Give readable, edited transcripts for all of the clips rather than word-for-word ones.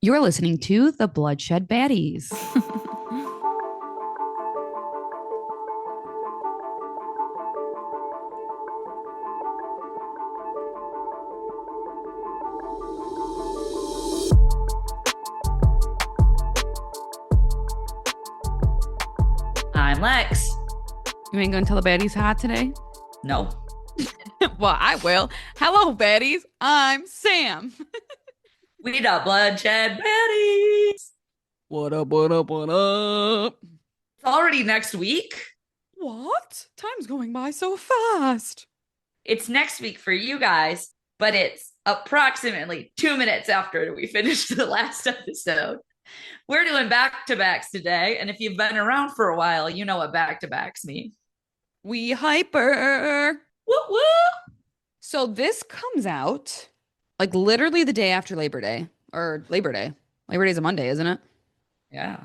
You're listening to the Bloodshed Baddies. I'm Lex. You ain't gonna tell the baddies hi today? No. Well, I will. Hello, baddies. I'm Sam. We the bloodshed baddies. What up, what up, what up? It's already next week. What? Time's going by so fast. It's next week for you guys, but it's approximately 2 minutes after we finished the last episode. We're doing back-to-backs today, and if you've been around for a while, you know what back-to-backs mean. We hyper. Woo woo! So this comes out like literally the day after Labor Day or Labor Day. Labor Day's a Monday, isn't it? Yeah.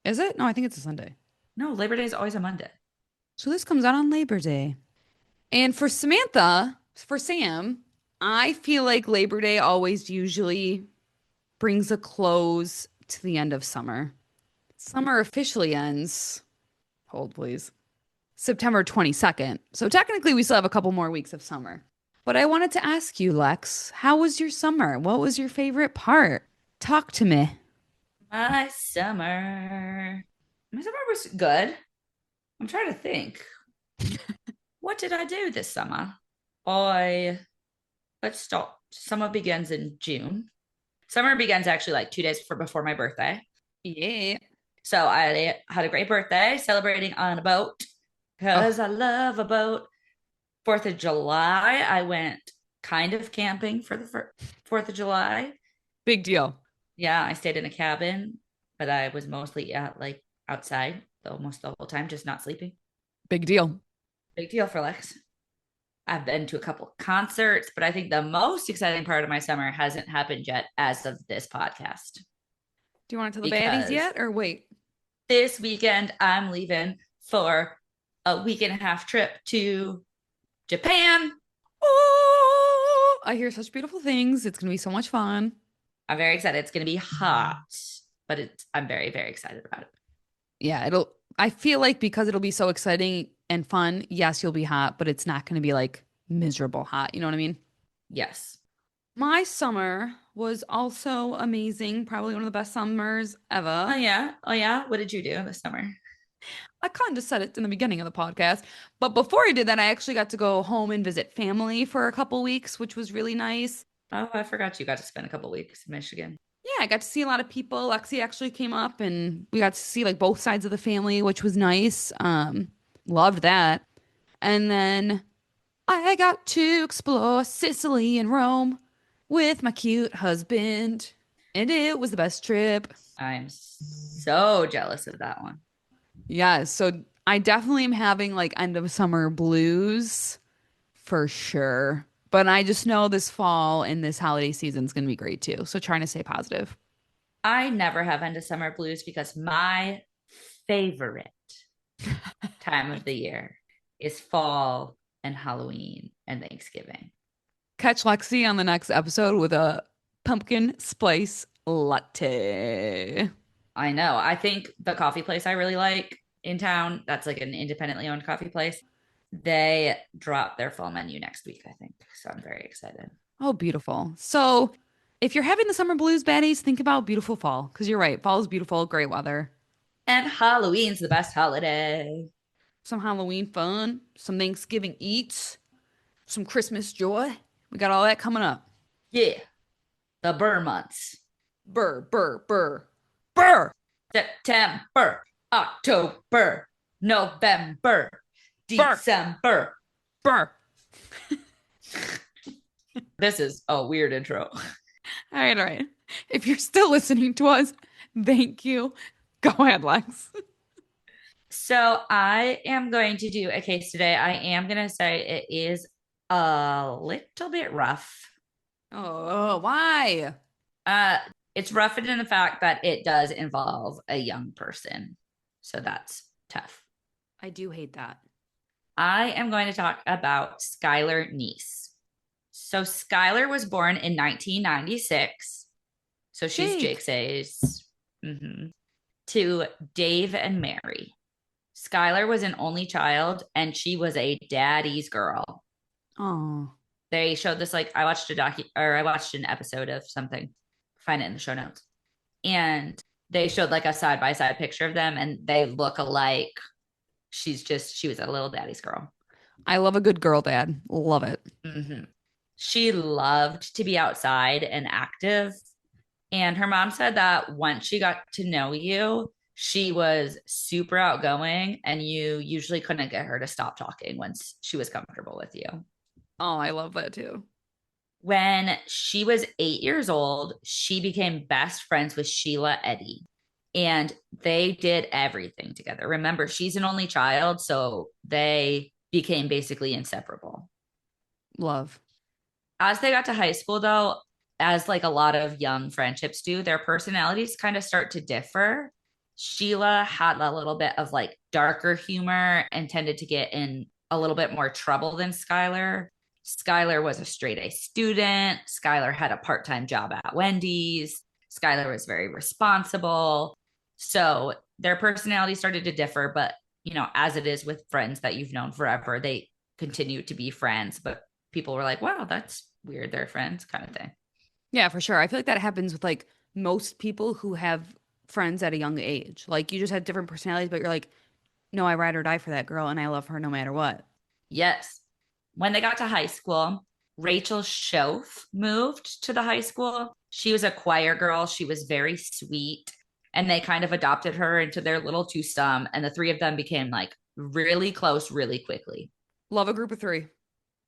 Is it? No, I think it's a Sunday. No, Labor Day is always a Monday. So this comes out on Labor Day. And for Samantha, for Sam, I feel like Labor Day always usually brings a close to the end of summer. Summer officially ends, hold please, September 22nd. So technically we still have a couple more weeks of summer. But I wanted to ask you, Lex, how was your summer? What was your favorite part? Talk to me. My summer. My summer was good. I'm trying to think. What did I do this summer? Let's stop. Summer begins in June. Summer begins actually like 2 days before my birthday. Yeah. So I had a great birthday celebrating on a boat because I love a boat. 4th of July, I went kind of camping for the 4th of July. Big deal. Yeah, I stayed in a cabin, but I was mostly like outside almost the whole time, just not sleeping. Big deal. Big deal for Lex. I've been to a couple of concerts, but I think the most exciting part of my summer hasn't happened yet as of this podcast. Do you want to tell the baddies Because yet or wait? this weekend, I'm leaving for a week and a half trip to Japan. Oh, I hear such beautiful things. It's going to be so much fun. I'm very excited. It's going to be hot, but I'm very, very excited about it. Yeah, I feel like because it'll be so exciting and fun, yes, you'll be hot, but it's not going to be like miserable hot. You know what I mean? Yes. My summer was also amazing. Probably one of the best summers Oh, ever. yeah. Oh, yeah. What did you do this summer? I kind of said it in the beginning of the podcast, but before I did that, I actually got to go home and visit family for a couple weeks, which was really nice. Oh, I forgot you got to spend a couple weeks in Michigan. Yeah, I got to see a lot of people. Lexi actually came up and we got to see like both sides of the family, which was nice. Loved that. And then I got to explore Sicily and Rome with my cute husband, and it was the best trip. I'm so jealous of that one. Yeah, so I definitely am having like end of summer blues for sure. But I just know this fall and this holiday season is going to be great too. So trying to stay positive. I never have end of summer blues because my favorite time of the year is fall and Halloween and Thanksgiving. Catch Lexi on the next episode with a pumpkin spice latte. I know. I think the coffee place I really like in town, that's like an independently owned coffee place. They drop their fall menu next week, I think. So I'm very excited. Oh, beautiful. So if you're having the summer blues, baddies, think about beautiful fall because you're right. Fall is beautiful, great weather. And Halloween's the best holiday. Some Halloween fun, some Thanksgiving eats, some Christmas joy. We got all that coming up. Yeah. The burr months. Burr, burr, burr, burr. September, October, November, Burr, December. burr. This is a weird intro. All right, all right. If you're still listening to us, thank you. Go ahead, Lex. So I am going to do a case today. I am going to say it is a little bit rough. Oh, why? Uh, it's rough in the fact that it does involve a young person. So that's tough. I do hate that. I am going to talk about Skylar Neese. So Skylar was born in 1996. So she's Jake. Jake's age. Mhm. To Dave and Mary. Skylar was an only child and she was a daddy's girl. Oh, They showed this like I watched an episode of something. Find it in the show notes. And they showed like a side by side picture of them and they look alike. She was a little daddy's girl. I love a good girl dad. Love it. Mm-hmm. She loved to be outside and active. And her mom said that once she got to know you, she was super outgoing and you usually couldn't get her to stop talking once she was comfortable with you. Oh, I love that too. When she was 8 years old, she became best friends with Sheila Eddy. And they did everything together. Remember, she's an only child, so they became basically inseparable. Love. As they got to high school, though, as like a lot of young friendships do, their personalities kind of start to differ. Sheila had a little bit of like darker humor and tended to get in a little bit more trouble than Skylar. Skylar was a straight A student. Skylar had a part time job at Wendy's. Skylar was very responsible. So their personalities started to differ, but as it is with friends that you've known forever, they continue to be friends. But people were like, wow, that's weird. They're friends, kind of thing. Yeah, for sure. I feel like that happens with like most people who have friends at a young age. Like you just have different personalities, but you're like, no, I ride or die for that girl and I love her no matter what. Yes. When they got to high school, Rachel Schoaf moved to the high school. She was a choir girl. She was very sweet. And they kind of adopted her into their little twosome. And the three of them became like really close really quickly. Love a group of three.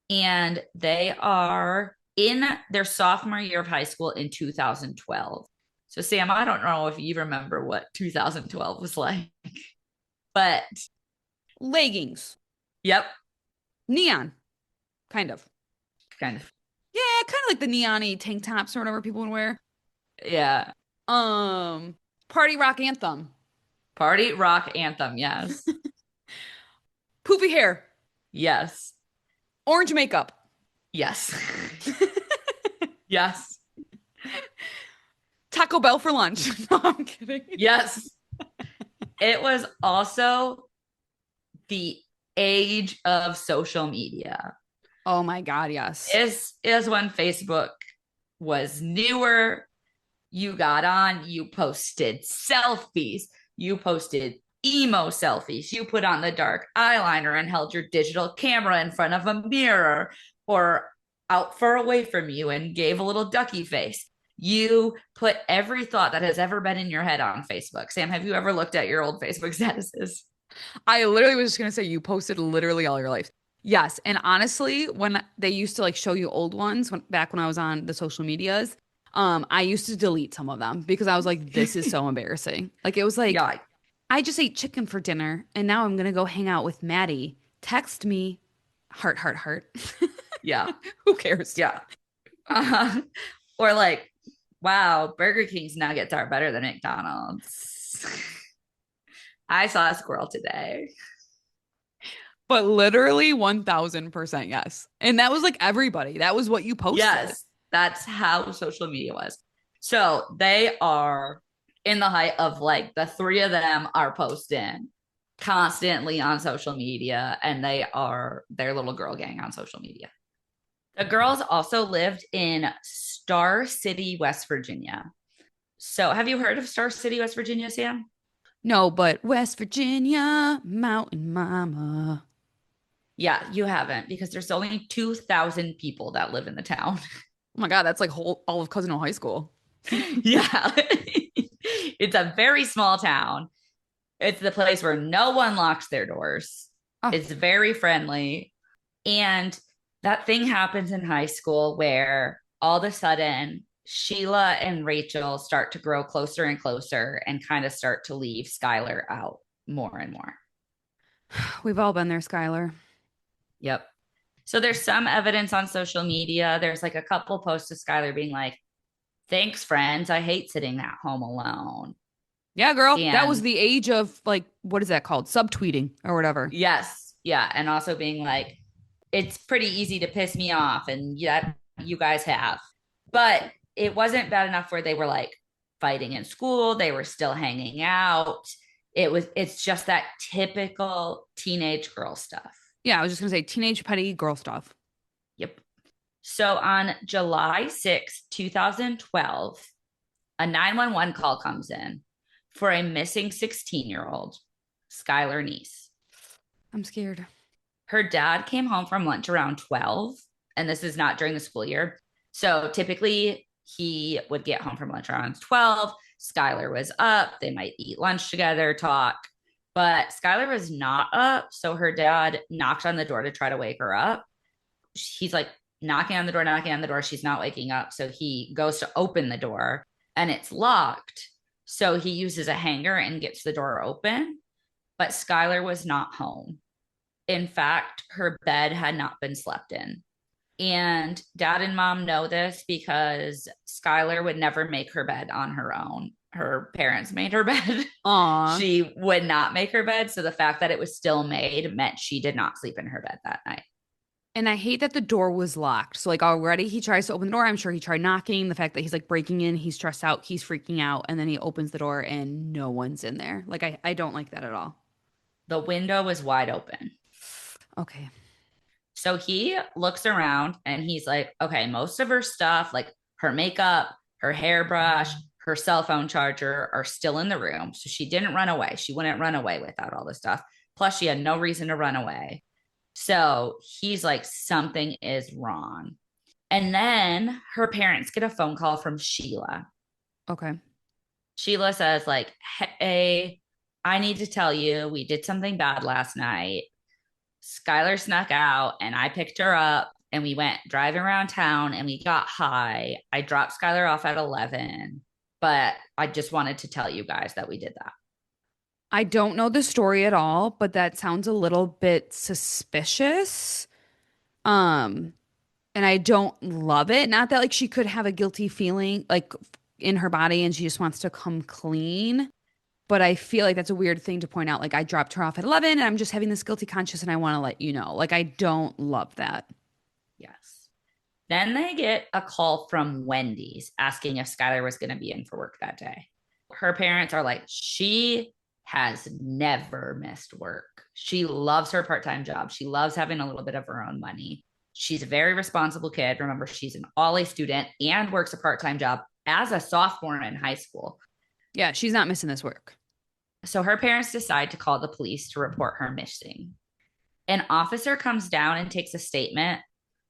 And they are in their sophomore year of high school in 2012. So, Sam, I don't know if you remember what 2012 was like, but Leggings. yep, Neon. Kind of. kind of. Yeah, kind of like the neon-y tank tops or whatever people would wear. Yeah. Party rock anthem. Party rock anthem. Yes. Poofy hair. Yes. Orange makeup. Yes. Yes. Taco Bell for lunch. No, I'm kidding. Yes. It was also the age of social media. Oh my God, yes. This is when Facebook was newer. You got on, you posted selfies, you posted emo selfies, you put on the dark eyeliner and held your digital camera in front of a mirror or out far away from you and gave a little ducky face. You put every thought that has ever been in your head on Facebook. Sam, have you ever looked at your old Facebook statuses? I literally was just gonna say you posted literally all your life. Yes, and honestly, when they used to like show you old ones back when I was on the social medias, I used to delete some of them because I was like, this is so embarrassing. Like it was like, Yeah. I just ate chicken for dinner and now I'm gonna go hang out with Maddie. Text me, heart, heart, heart. Yeah. Who cares? Yeah. Uh, or like, wow, Burger King's nuggets are better than McDonald's. I saw a squirrel today. But literally 1000% yes. And that was like everybody. That was what you posted. Yes, that's how social media was. So they are in the height of like the three of them are posting constantly on social media, and they are their little girl gang on social media. The girls also lived in Star City, West Virginia. So have you heard of Star City, West Virginia, Sam? No, but West Virginia, Mountain Mama. Yeah, you haven't because there's only 2,000 people that live in the town. Oh my God, that's like all of Cousino High School. Yeah. It's a very small town. It's the place where no one locks their doors. Oh, It's very friendly. And that thing happens in high school where all of a sudden Sheila and Rachel start to grow closer and closer and kind of start to leave Skylar out more and more. we've all been there, Skylar. Yep. So there's some evidence on social media. There's like a couple posts of Skylar being like, thanks, friends. I hate sitting at home alone. Yeah, girl. That was And the age of like, what is that called? Subtweeting or whatever. yes, yeah. And also being like, it's pretty easy to piss me off. And yeah, you guys have. But it wasn't bad enough where they were like fighting in school. They were still hanging out. It's just that typical teenage girl stuff. Yeah, I was just gonna say teenage petty girl stuff. Yep. So on July 6th, 2012, a 911 call comes in for a missing 16-year-old, Skylar Neese. I'm scared. Her dad came home from lunch around 12, and this is not during the school year. So typically he would get home from lunch around 12. Skylar was up. They might eat lunch together, talk. But Skylar was not up. So her dad knocked on the door to try to wake her up. He's like knocking on the door, knocking on the door. She's not waking up. So he goes to open the door and it's locked. So he uses a hanger and gets the door open. But Skylar was not home. In fact, her bed had not been slept in. And dad and mom know this because Skylar would never make her bed on her own. Her parents made her bed. Aw. She would not make her bed. So the fact that it was still made meant she did not sleep in her bed that night. And I hate that the door was locked. So like already he tries to open the door. I'm sure he tried knocking. The fact that he's like breaking in, he's stressed out, he's freaking out, and then he opens the door and no one's in there. Like I don't like that at all. The window was wide open. Okay. So he looks around and he's like, okay, most of her stuff, like her makeup, her hairbrush, her cell phone charger are still in the room. So she didn't run away. She wouldn't run away without all this stuff. Plus, she had no reason to run away. So he's like, something is wrong. And then her parents get a phone call from Sheila. Okay. Sheila says, like, hey, I need to tell you, we did something bad last night. Skylar snuck out and I picked her up and we went driving around town and we got high. I dropped Skylar off at 11, but I just wanted to tell you guys that we did that. I don't know the story at all, but that sounds a little bit suspicious. Um, and I don't love it. Not that like she could have a guilty feeling like in her body and she just wants to come clean. But I feel like that's a weird thing to point out. Like I dropped her off at 11 and I'm just having this guilty conscience and I want to let you know. Like I don't love that. Yes. Then they get a call from Wendy's asking if Skylar was going to be in for work that day. Her parents are like, she has never missed work. She loves her part-time job. She loves having a little bit of her own money. She's a very responsible kid. Remember, she's an all A student and works a part-time job as a sophomore in high school. Yeah, she's not missing this work. So her parents decide to call the police to report her missing. An officer comes down and takes a statement,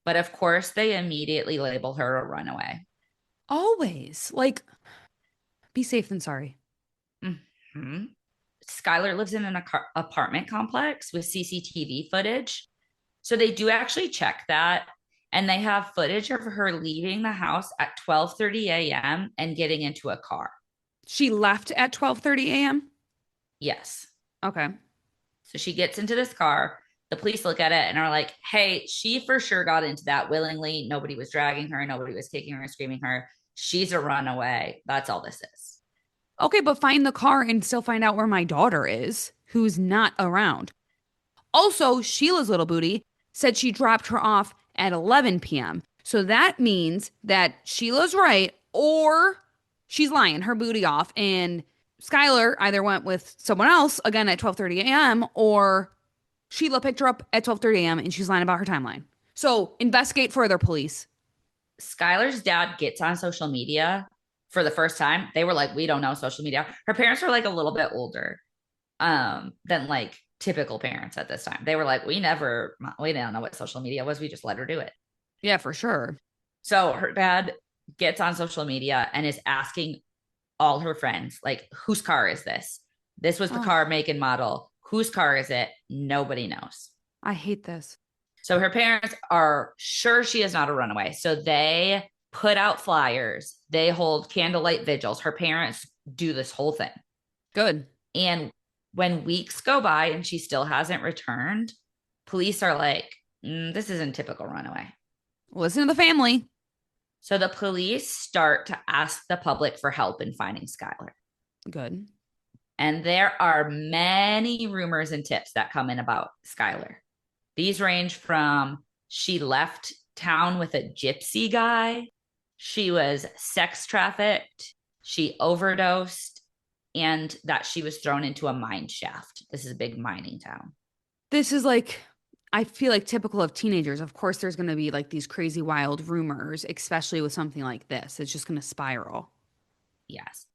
but of course, they immediately label her a runaway. Always. Like, be safe than sorry. Mm-hmm. Skylar lives in an apartment complex with CCTV footage. So they do actually check that. And they have footage of her leaving the house at 12:30 a.m. and getting into a car. She left at 12:30 a.m. Yes. Okay. So she gets into this car. The police look at it and are like, hey, she for sure got into that willingly. Nobody was dragging her. Nobody was kicking her and screaming her. She's a runaway. That's all this is. Okay, but find the car and still find out where my daughter is, who's not around. Also, Sheila's little booty said she dropped her off at 11 p.m. So that means that Sheila's right or she's lying her booty off and Skylar either went with someone else again at 12:30 a.m. or Sheila picked her up at 12:30 a.m. and she's lying about her timeline. So investigate further, police. Skylar's dad gets on social media for the first time. They were like, we don't know social media. Her parents were like a little bit older than like typical parents at this time. They were like, we didn't know what social media was. We just let her do it. Yeah, for sure. So her dad gets on social media and is asking all her friends, like, whose car is this? This was the car, make, and model. Whose car is it? Nobody knows. I hate this. So her parents are sure she is not a runaway. So they put out flyers. They hold candlelight vigils. Her parents do this whole thing. Good. And when weeks go by and she still hasn't returned, police are like, this isn't typical runaway. Listen to the family. So the police start to ask the public for help in finding Skylar. Good. And there are many rumors and tips that come in about Skylar. These range from she left town with a gypsy guy, she was sex trafficked, she overdosed, and that she was thrown into a mine shaft. This is a big mining town. This is like, I feel like typical of teenagers. Of course, there's going to be like these crazy, wild rumors, especially with something like this. It's just going to spiral. Yes.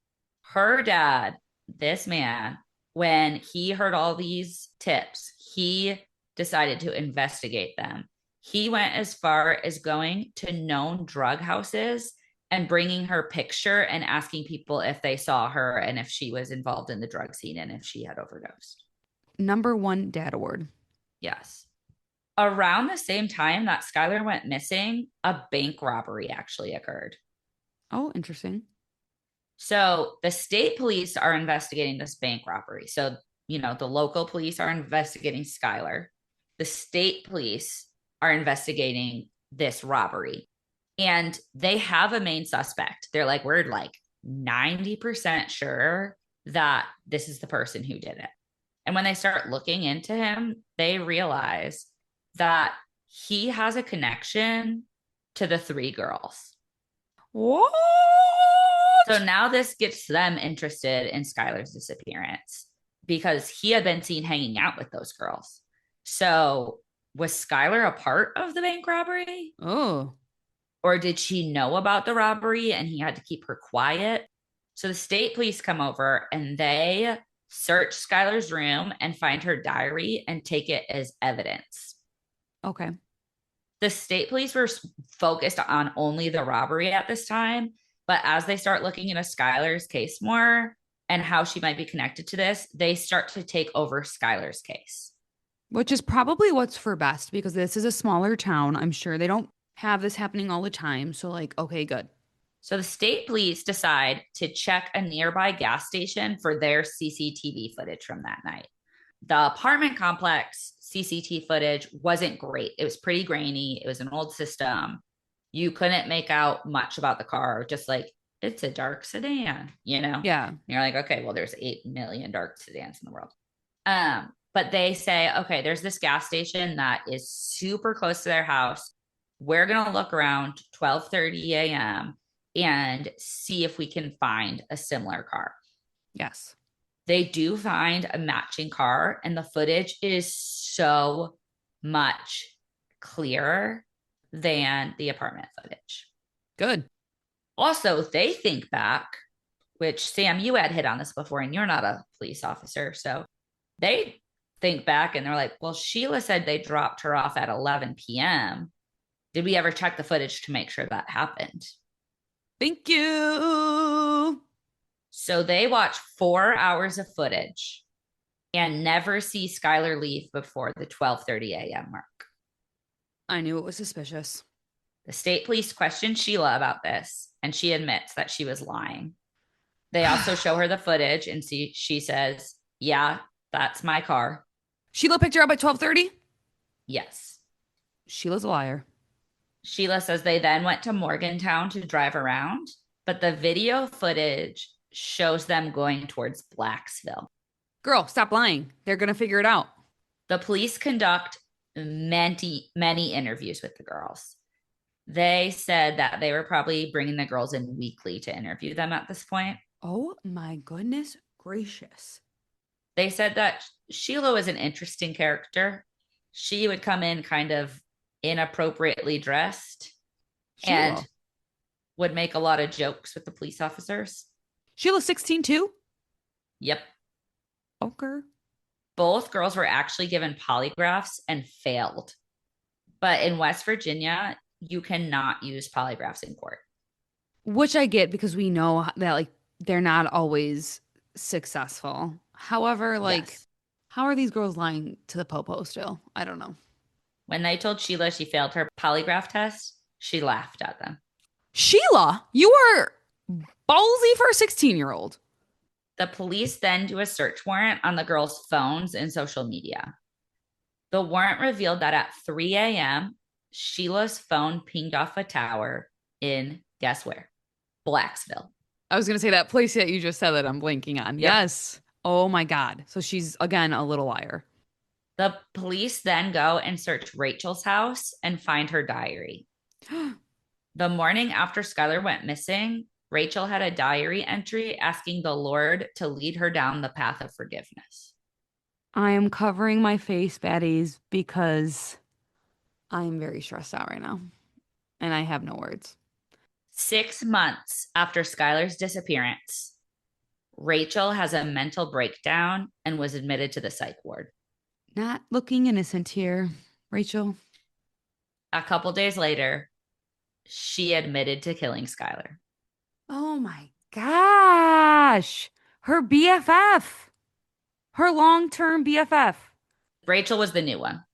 Her dad, this man, when he heard all these tips, he decided to investigate them. He went as far as going to known drug houses and bringing her picture and asking people if they saw her and if she was involved in the drug scene and if she had overdosed. Number one dad award. Yes. Around the same time that Skylar went missing, a bank robbery actually occurred. Oh, interesting. So the state police are investigating this bank robbery. So, the local police are investigating Skylar. The state police are investigating this robbery. And they have a main suspect. They're like, we're like 90% sure that this is the person who did it. And when they start looking into him, they realize that he has a connection to the three girls. What? So now this gets them interested in Skylar's disappearance because he had been seen hanging out with those girls. So was Skylar a part of the bank robbery? Oh, Or did she know about the robbery and he had to keep her quiet? So the state police come over and they search Skylar's room and find her diary and take it as evidence. okay. The state police were focused on only the robbery at this time. But as they start looking into Skylar's case more and how she might be connected to this, they start to take over Skylar's case. Which is probably what's for best because this is a smaller town. I'm sure they don't have this happening all the time. So, like, okay, good. So the state police decide to check a nearby gas station for their CCTV footage from that night. The apartment complex CCTV footage wasn't great. It was pretty grainy. It was an old system. You couldn't make out much about the car, just like it's a dark sedan, Yeah. And you're like, okay, well, there's 8 million dark sedans in the world. But they say, okay, there's this gas station that is super close to their house. We're gonna look around 12:30 a.m. and see if we can find a similar car. Yes. They do find a matching car, and the footage is so much clearer than the apartment footage. Good. Also, they think back, which Sam, you had hit on this before, and you're not a police officer. So they think back and they're like, well, Sheila said they dropped her off at 11 p.m. Did we ever check the footage to make sure that happened? Thank you. So they watch 4 hours of footage and never see Skylar leave before the 12:30 a.m. mark. I knew it was suspicious. The state police questioned Sheila about this, and she admits that she was lying. They also show her the footage, and she says, yeah, that's my car. Sheila picked her up at 12:30. Yes. Sheila's a liar. Sheila says they then went to Morgantown to drive around, but the video footage shows them going towards Blacksville. Girl, stop lying. They're going to figure it out. The police conduct many interviews with the girls. They said that they were probably bringing the girls in weekly to interview them at this point. Oh my goodness gracious. They said that Sheila was an interesting character. She would come in kind of inappropriately dressed Sheila. and would make a lot of jokes with the police officers. Sheila's 16 too? Yep. Okay. Both girls were actually given polygraphs and failed. But in West Virginia, you cannot use polygraphs in court. Which I get because we know that like they're not always successful. However, like Yes. how are these girls lying to the popo still? I don't know. When they told Sheila she failed her polygraph test, she laughed at them. Sheila, you are ballsy for a 16-year-old. The police then do a search warrant on the girls' phones and social media. The warrant revealed that at 3 a.m., Sheila's phone pinged off a tower in, guess where? Blacksville. I was going to say that place that you just said that I'm blanking on. Yep. Yes. Oh my God. So she's, again, a little liar. The police then go and search Rachel's house and find her diary. The morning after Skylar went missing, Rachel had a diary entry asking the Lord to lead her down the path of forgiveness. I am covering my face, baddies, because I am very stressed out right now and I have no words. 6 months after Skylar's disappearance, Rachel has a mental breakdown and was admitted to the psych ward. Not looking innocent here, Rachel. A couple days later, she admitted to killing Skylar. Oh my gosh. Her BFF. Her long-term BFF. Rachel was the new one.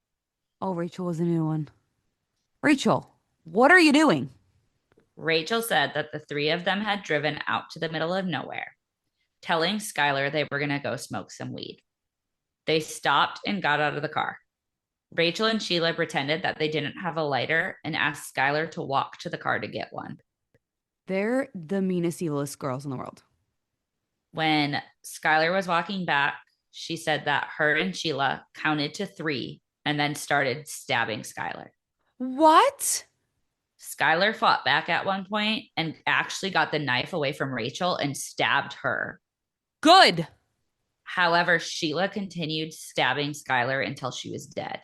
Oh, Rachel was a new one. Rachel, what are you doing? Rachel said that the three of them had driven out to the middle of nowhere, telling Skylar they were going to go smoke some weed. They stopped and got out of the car. Rachel and Sheila pretended that they didn't have a lighter and asked Skylar to walk to the car to get one. They're the meanest, evilest girls in the world. When Skylar was walking back, she said that her and Sheila counted to three and then started stabbing Skylar. What? Skylar fought back at one point and actually got the knife away from Rachel and stabbed her. Good. However, Sheila continued stabbing Skylar until she was dead.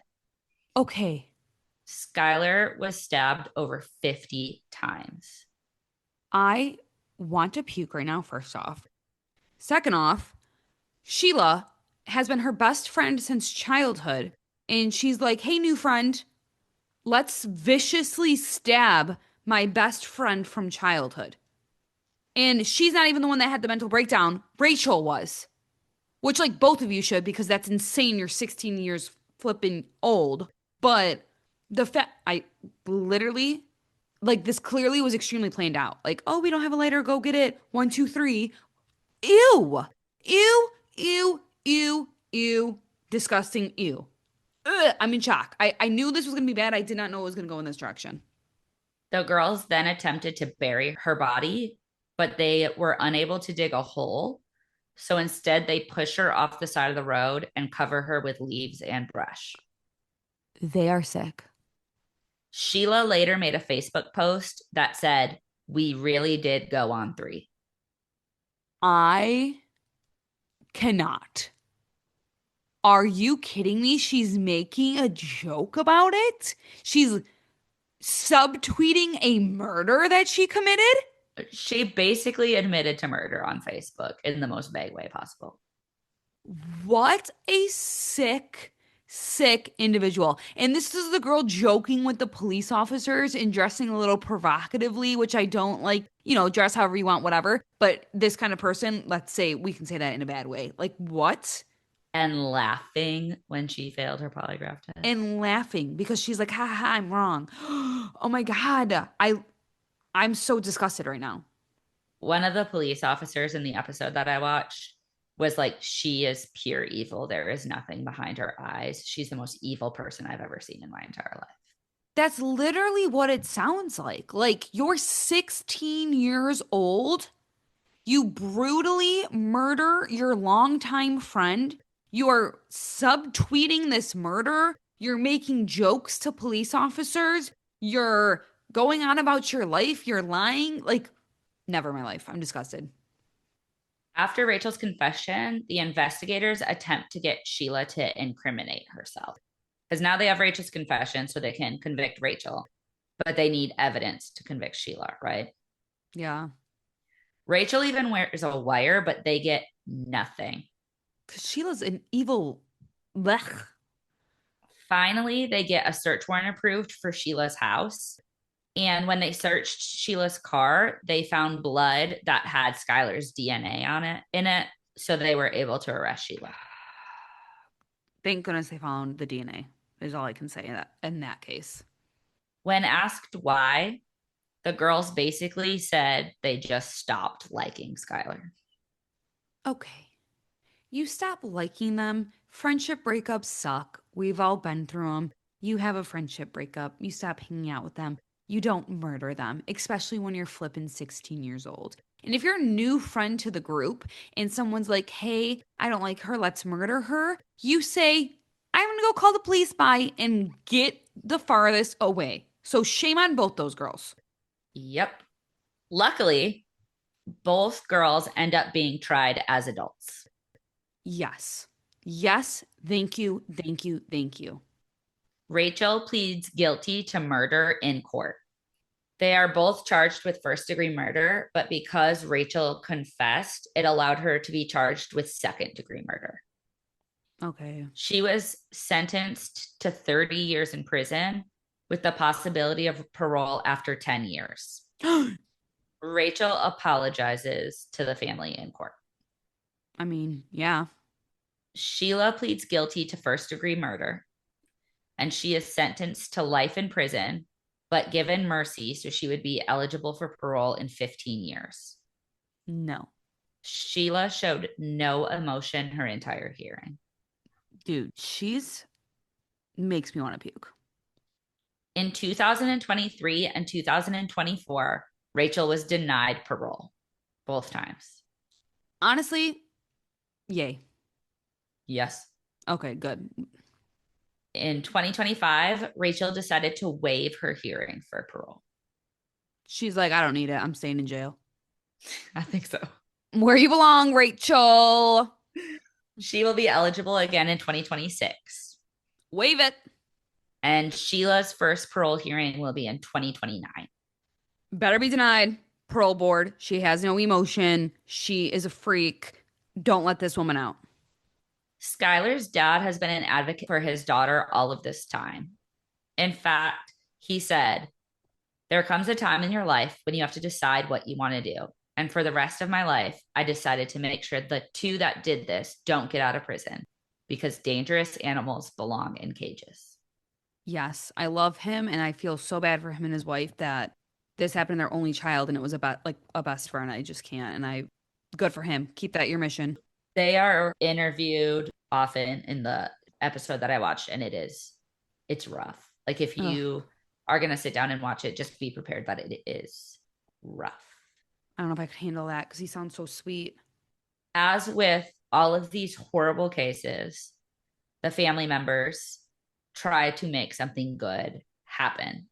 Okay. Skylar was stabbed over 50 times. I want to puke right now, first off. Second off, Sheila has been her best friend since childhood. And she's like, hey, new friend, let's viciously stab my best friend from childhood. And she's not even the one that had the mental breakdown. Rachel was. Which, like, both of you should, because that's insane. You're 16 years flipping old. But the fact, I literally, like, this clearly was extremely planned out. Like, oh, we don't have a lighter. Go get it. 1, 2, 3. Ew. Ew, ew, ew, ew. Disgusting, ew. Ugh, I'm in shock. I knew this was going to be bad. I did not know it was going to go in this direction. The girls then attempted to bury her body, but they were unable to dig a hole. So instead, they push her off the side of the road and cover her with leaves and brush. They are sick. Sheila later made a Facebook post that said, "We really did go on three." I cannot. Are you kidding me? She's making a joke about it? She's subtweeting a murder that she committed? She basically admitted to murder on Facebook in the most vague way possible. What a sick, sick individual. And this is the girl joking with the police officers and dressing a little provocatively, which I don't like, dress however you want, whatever. But this kind of person, let's say we can say that in a bad way. Like, what? And laughing when she failed her polygraph test. And laughing because she's like, ha ha, ha, I'm wrong. Oh my God. I'm so disgusted right now. One of the police officers in the episode that I watched was like, she is pure evil. There is nothing behind her eyes. She's the most evil person I've ever seen in my entire life. That's literally what it sounds like. Like, you're 16 years old. You brutally murder your longtime friend. You are subtweeting this murder. You're making jokes to police officers. You're going on about your life. You're lying. Like, never in my life. I'm disgusted. After Rachel's confession, the investigators attempt to get Sheila to incriminate herself. Because now they have Rachel's confession, so they can convict Rachel, but they need evidence to convict Sheila, right? Yeah. Rachel even wears a wire, but they get nothing. Because Sheila's an evil. Blech. Finally, they get a search warrant approved for Sheila's house. And when they searched Sheila's car, they found blood that had Skylar's DNA on it in it. So they were able to arrest Sheila. Thank goodness they found the DNA, is all I can say in that case. When asked why, the girls basically said they just stopped liking Skylar. Okay. You stop liking them. Friendship breakups suck. We've all been through them. You have a friendship breakup. You stop hanging out with them. You don't murder them, especially when you're flipping 16 years old. And if you're a new friend to the group and someone's like, hey, I don't like her, let's murder her, you say, I'm going to go call the police by and get the farthest away. So shame on both those girls. Yep. Luckily, Both girls end up being tried as adults. Yes. Yes. Thank you. Thank you. Thank you. Rachel pleads guilty to murder in court. They are both charged with first-degree murder, but because Rachel confessed, it allowed her to be charged with second-degree murder. Okay. She was sentenced to 30 years in prison with the possibility of parole after 10 years. Rachel apologizes to the family in court. I mean, yeah. Sheila pleads guilty to first-degree murder, and she is sentenced to life in prison, but given mercy, so she would be eligible for parole in 15 years. No. Sheila showed no emotion her entire hearing. Dude, she's makes me want to puke. In 2023 and 2024, Rachel was denied parole both times. Honestly, yay. Yes. Okay, good. In 2025, Rachel decided to waive her hearing for parole. She's like, I don't need it. I'm staying in jail. I think so. Where you belong, Rachel. She will be eligible again in 2026. Waive it. And Sheila's first parole hearing will be in 2029. Better be denied. Parole board. She has no emotion. She is a freak. Don't let this woman out. Skylar's dad has been an advocate for his daughter all of this time. In fact, he said, there comes a time in your life when you have to decide what you want to do. And for the rest of my life, I decided to make sure the two that did this don't get out of prison because dangerous animals belong in cages. Yes, I love him, and I feel so bad for him and his wife that this happened to their only child, and it was about like a best friend. I just can't. And good for him. Keep that your mission. They are interviewed often in the episode that I watched, and it's rough. Like if you are going to sit down and watch it, just be prepared that it is rough. I don't know if I could handle that because he sounds so sweet. As with all of these horrible cases, the family members try to make something good happen.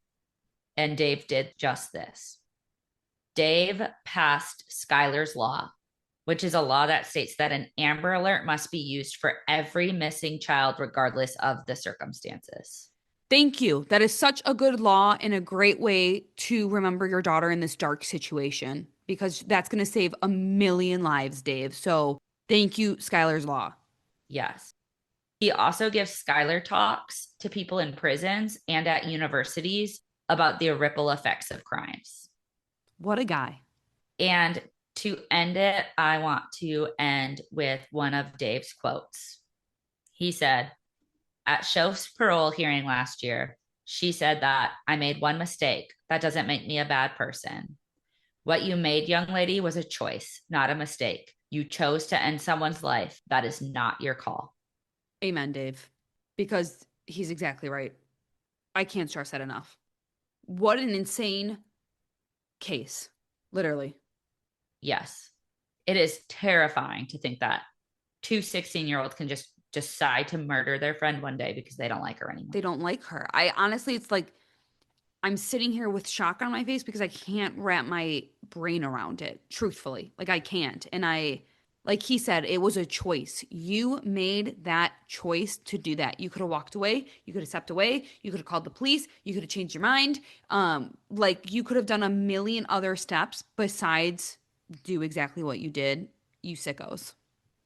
And Dave did just this. Dave passed Skylar's Law, which is a law that states that an Amber Alert must be used for every missing child, regardless of the circumstances. Thank you. That is such a good law and a great way to remember your daughter in this dark situation because that's going to save a million lives, Dave. So thank you, Skylar's Law. Yes. He also gives Skylar talks to people in prisons and at universities about the ripple effects of crimes. What a guy. And to end it, I want to end with one of Dave's quotes. He said, at Shof's parole hearing last year, she said that I made one mistake. That doesn't make me a bad person. What you made, young lady, was a choice, not a mistake. You chose to end someone's life. That is not your call. Amen, Dave. Because he's exactly right. I can't stress that enough. What an insane case. Literally. Yes. It is terrifying to think that two 16-year-olds can just decide to murder their friend one day because they don't like her anymore. They don't like her. I honestly, it's like I'm sitting here with shock on my face because I can't wrap my brain around it, truthfully. Like I can't. And like he said, it was a choice. You made that choice to do that. You could have walked away. You could have stepped away. You could have called the police. You could have changed your mind. Like you could have done a million other steps besides do exactly what you did. You sickos.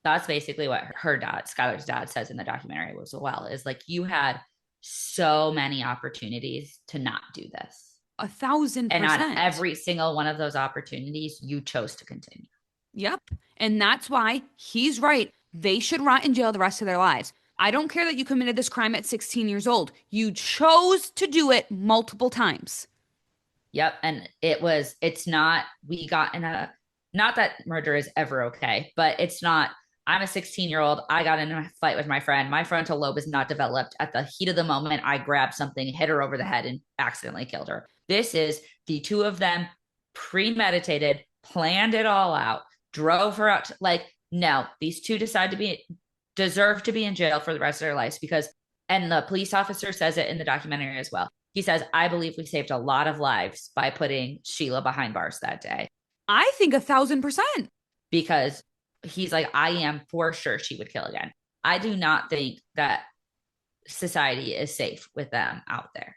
That's basically what her dad, Skylar's dad, says in the documentary as well, is like you had so many opportunities to not do this. 1,000%. And on every single one of those opportunities, you chose to continue. Yep. And that's why he's right. They should rot in jail the rest of their lives. I don't care that you committed this crime at 16 years old. You chose to do it multiple times. Yep. And it's not, we got in a, not that murder is ever okay, but it's not, I'm a 16-year-old. I got in a fight with my friend. My frontal lobe is not developed. At the heat of the moment, I grabbed something, hit her over the head, and accidentally killed her. This is the two of them premeditated, planned it all out, drove her out. No, these two deserve to be in jail for the rest of their lives because, and the police officer says it in the documentary as well. He says, I believe we saved a lot of lives by putting Sheila behind bars that day. I think 1,000%. because he's like, I am for sure she would kill again. I do not think that society is safe with them out there.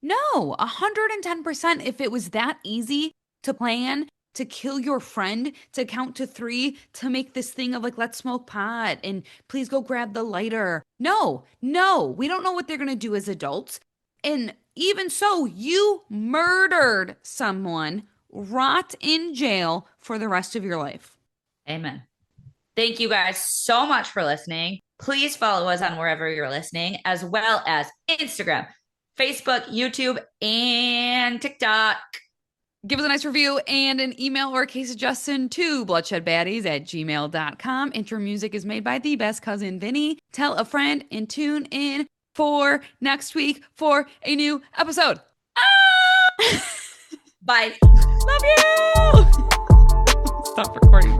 No, 110%. If it was that easy to plan, to kill your friend, to count to three, to make this thing of like, let's smoke pot and please go grab the lighter. No, no, we don't know what they're going to do as adults. And even so, you murdered someone, rot in jail for the rest of your life. Amen. Thank you guys so much for listening. Please follow us on wherever you're listening, as well as Instagram, Facebook, YouTube, and TikTok. Give us a nice review and an email or a case suggestion to bloodshedbaddies@gmail.com. Intro music is made by the best cousin Vinny. Tell a friend and tune in for next week for a new episode. Ah! Bye. Love you! Stop recording.